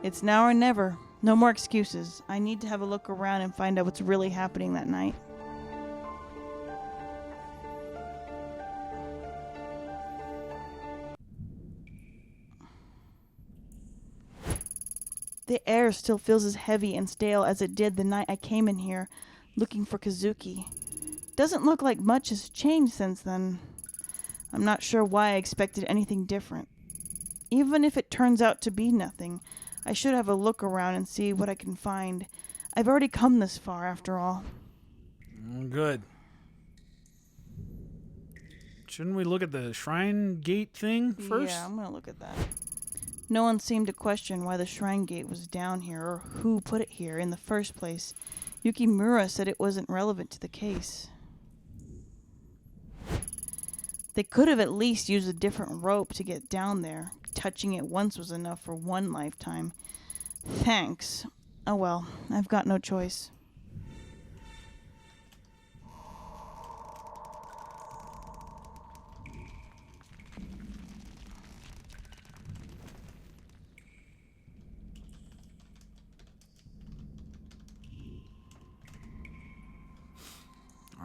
It's now or never. No more excuses. I need to have a look around and find out what's really happening that night. The air still feels as heavy and stale as it did the night I came in here looking for Kazuki. Doesn't look like much has changed since then. I'm not sure why I expected anything different. Even if it turns out to be nothing, I should have a look around and see what I can find. I've already come this far, after all.
Good. Shouldn't we look at the shrine gate thing first?
Yeah, I'm gonna look at that. No one seemed to question why the shrine gate was down here or who put it here in the first place. Yukimura said it wasn't relevant to the case. They could have at least used a different rope to get down there. Touching it once was enough for one lifetime. Thanks. Oh well, I've got no choice.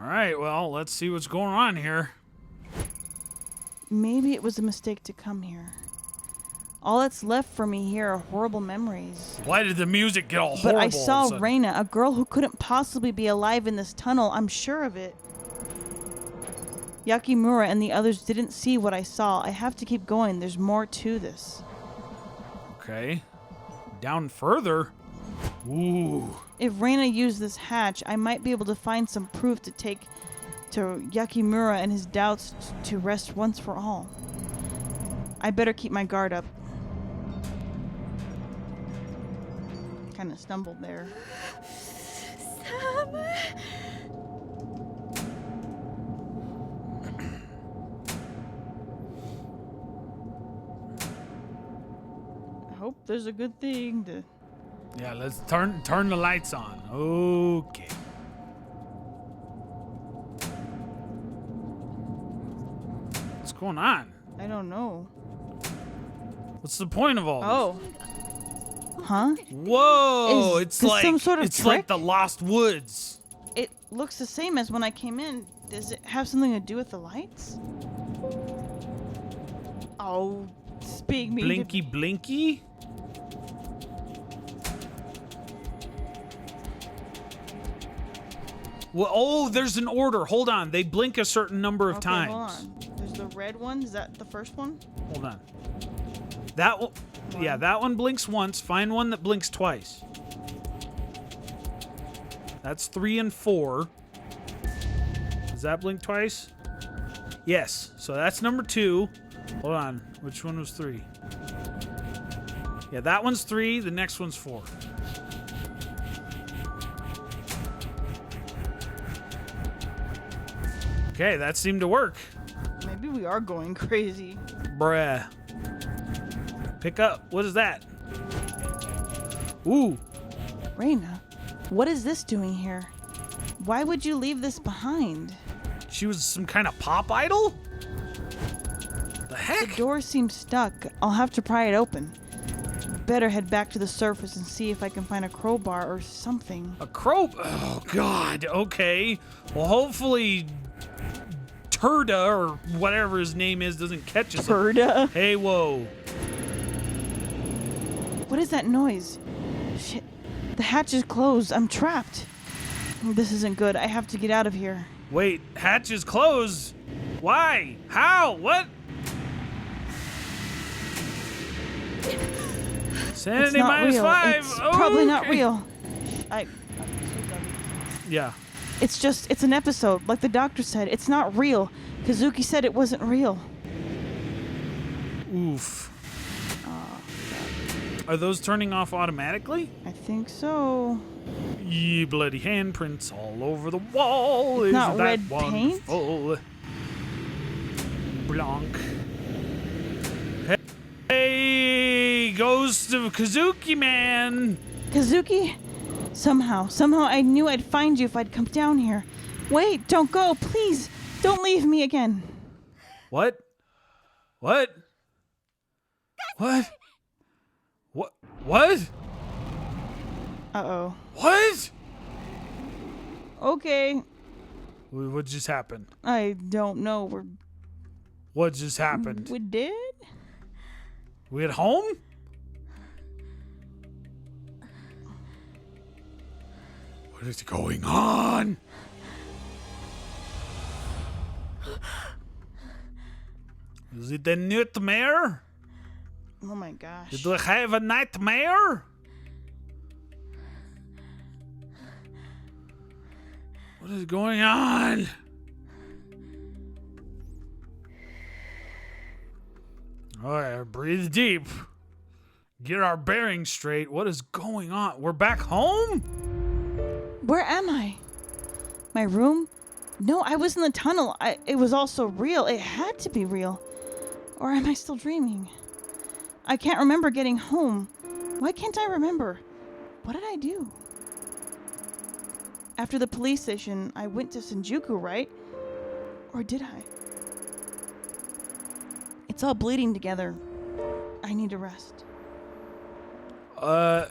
All right, well, let's see what's going on here.
Maybe it was a mistake to come here. All that's left for me here are horrible memories.
Why did the music get all
But
horrible?
I saw
all of a sudden?
Reina, a girl who couldn't possibly be alive in this tunnel. I'm sure of it. Yakimura and the others didn't see what I saw. I have to keep going. There's more to this.
Okay. Down further. Ooh.
If Reina used this hatch, I might be able to find some proof to take to Yakimura and his doubts to rest once for all. I better keep my guard up. Kind of stumbled there. I hope there's a good thing to...
Yeah, let's turn the lights on. Okay. What's going on?
I don't know.
What's the point of all this?
Oh. Huh?
Whoa!
Is
It's
this
like
some sort of
it's like
trick?
the Lost Woods.
It looks the same as when I came in. Does it have something to do with the lights? Oh, speak me.
Blinky blinky? Well, oh, there's an order. Hold on. They blink a certain number of
Okay,
times.
hold on. There's The red one, is that the first one?
Hold on. That one. Yeah, that one blinks once. Find one that blinks twice. That's 3 and 4. Does that blink twice? Yes. So that's number 2. Hold on. Which one was 3? Yeah, that one's 3. The next one's 4. Okay, that seemed to work.
Maybe we are going crazy.
Bruh. Pick up. What is that? Ooh.
Reina, what is this doing here? Why would you leave this behind?
She was some kind of pop idol? The heck?
The door seems stuck. I'll have to pry it open. Better head back to the surface and see if I can find a crowbar or something.
A crow? Oh, God. Okay. Well, hopefully Turda, or whatever his name is, doesn't catch us.
Turda?
Hey, whoa.
What is that noise? Shit. The hatch is closed. I'm trapped. This isn't good. I have to get out of here.
Wait, hatch is closed? Why? How? What? Sanity
It's not
minus
real.
5.
It's probably not
Okay.
real.
Yeah.
It's an episode. Like the doctor said, it's not real. Kazuki said it wasn't real.
Oof. Are those turning off automatically?
I think so.
Ye bloody handprints all over the wall.
It's not
Isn't that
red paint?
wonderful? Blanc. Hey, ghost of Kazuki man.
Kazuki? Somehow I knew I'd find you if I'd come down here. Wait, don't go, please. Don't leave me again.
What? What? What? What? What?
Uh-oh.
What?
Okay.
What just happened?
I don't know.
What just happened?
We did?
We at home? What is going on? Is it a nightmare?
Oh my gosh.
Did we have a nightmare? What is going on? All right, breathe deep. Get our bearings straight. What is going on? We're back home?
Where am I? My room? No, I was in the tunnel. It was also real. It had to be real. Or am I still dreaming? I can't remember getting home. Why can't I remember? What did I do? After the police station, I went to Shinjuku, right? Or did I? It's all bleeding together. I need to rest. Huh?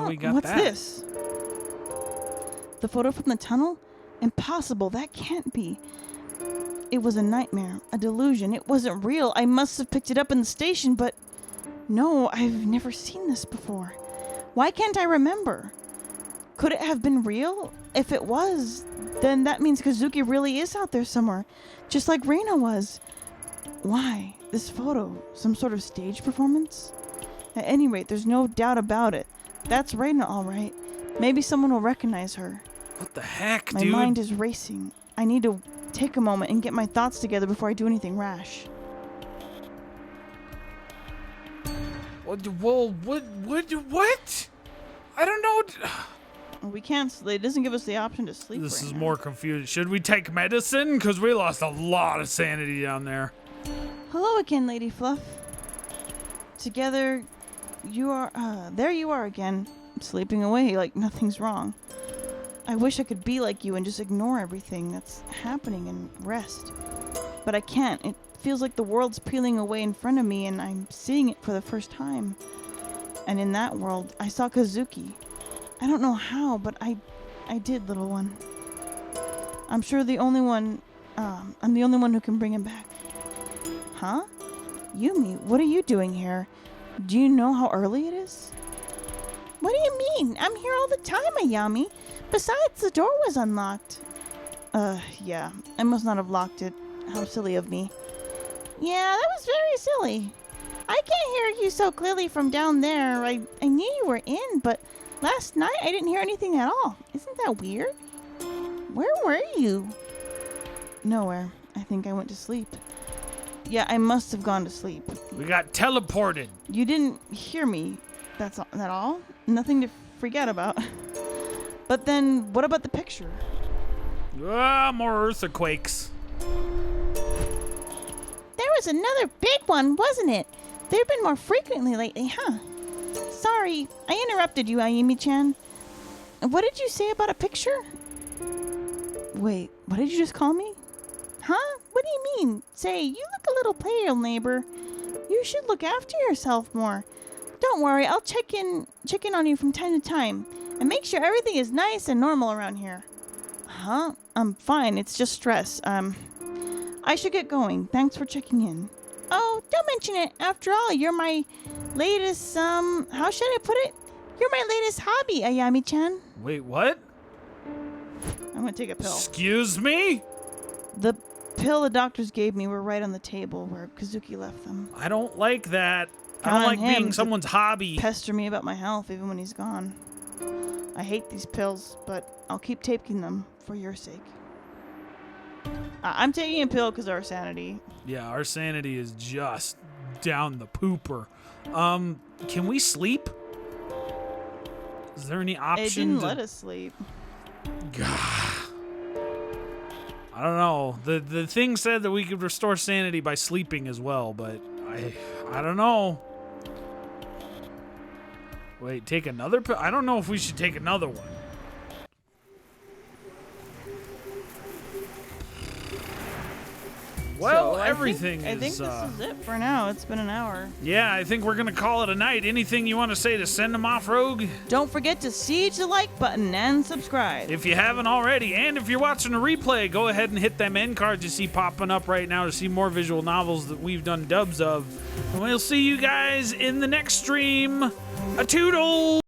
we got
What's
that?
this? The photo from the tunnel? Impossible. That can't be. It was a nightmare, a delusion. It wasn't real. I must have picked it up in the station, but no, I've never seen this before. Why can't I remember? Could it have been real? If it was, then that means Kazuki really is out there somewhere, just like Reina was. Why? This photo? Some sort of stage performance? At any rate, there's no doubt about it. That's Reina, all right. Maybe someone will recognize her.
What the heck,
My
dude?
mind is racing. I need to take a moment and get my thoughts together before I do anything rash.
What? I don't know.
We can't sleep. It doesn't give us the option to sleep.
This
right
is
now.
more confusing. Should we take medicine? Because we lost a lot of sanity down there.
Hello again, Lady Fluff. Together, you are. There you are again, sleeping away like nothing's wrong. I wish I could be like you and just ignore everything that's happening and rest. But I can't. It feels like the world's peeling away in front of me and I'm seeing it for the first time. And in that world, I saw Kazuki. I don't know how, but I did, little one. I'm sure I'm the only one who can bring him back. Huh? Yumi, what are you doing here? Do you know how early it is? What do you mean? I'm here all the time, Ayami. Besides, the door was unlocked. Yeah, I must not have locked it. How silly of me. Yeah, that was very silly. I can't hear you so clearly from down there. I knew you were in, but last night I didn't hear anything at all. Isn't that weird? Where were you? Nowhere. I think I went to sleep. Yeah, I must have gone to sleep.
We got teleported.
You didn't hear me. That's that all? Nothing to forget about. But then, what about the picture?
More earthquakes.
There was another big one, wasn't it? They've been more frequently lately, huh? Sorry, I interrupted you, Ayami-chan. What did you say about a picture? Wait, what did you just call me? Huh? What do you mean? Say, you look a little pale, neighbor. You should look after yourself more. Don't worry, I'll check in on you from time to time and make sure everything is nice and normal around here. Huh? I'm fine. It's just stress. I should get going. Thanks for checking in. Oh, don't mention it. After all, you're my latest, how should I put it? You're my latest hobby, Ayami-chan.
Wait, what?
I'm gonna take a pill.
Excuse me?
The pill the doctors gave me were right on the table where Kazuki left them.
I don't like that. I
Count
don't
on
like
him
being
to
someone's hobby.
Pester me about my health even when he's gone. I hate these pills, but I'll keep taking them for your sake. I'm taking a pill because of our sanity.
Yeah, our sanity is just down the pooper. Can we sleep? Is there any option?
It didn't let us sleep.
I don't know. The thing said that we could restore sanity by sleeping as well, but I don't know. Wait, take another pill? I don't know if we should take another one. Well,
So
everything
I think this is it for now. It's been an hour.
Yeah, I think we're going to call it a night. Anything you want to say to send them off, Rogue?
Don't forget to siege the like button and subscribe.
If you haven't already, and if you're watching a replay, go ahead and hit them end cards you see popping up right now to see more visual novels that we've done dubs of. And we'll see you guys in the next stream. A toodle!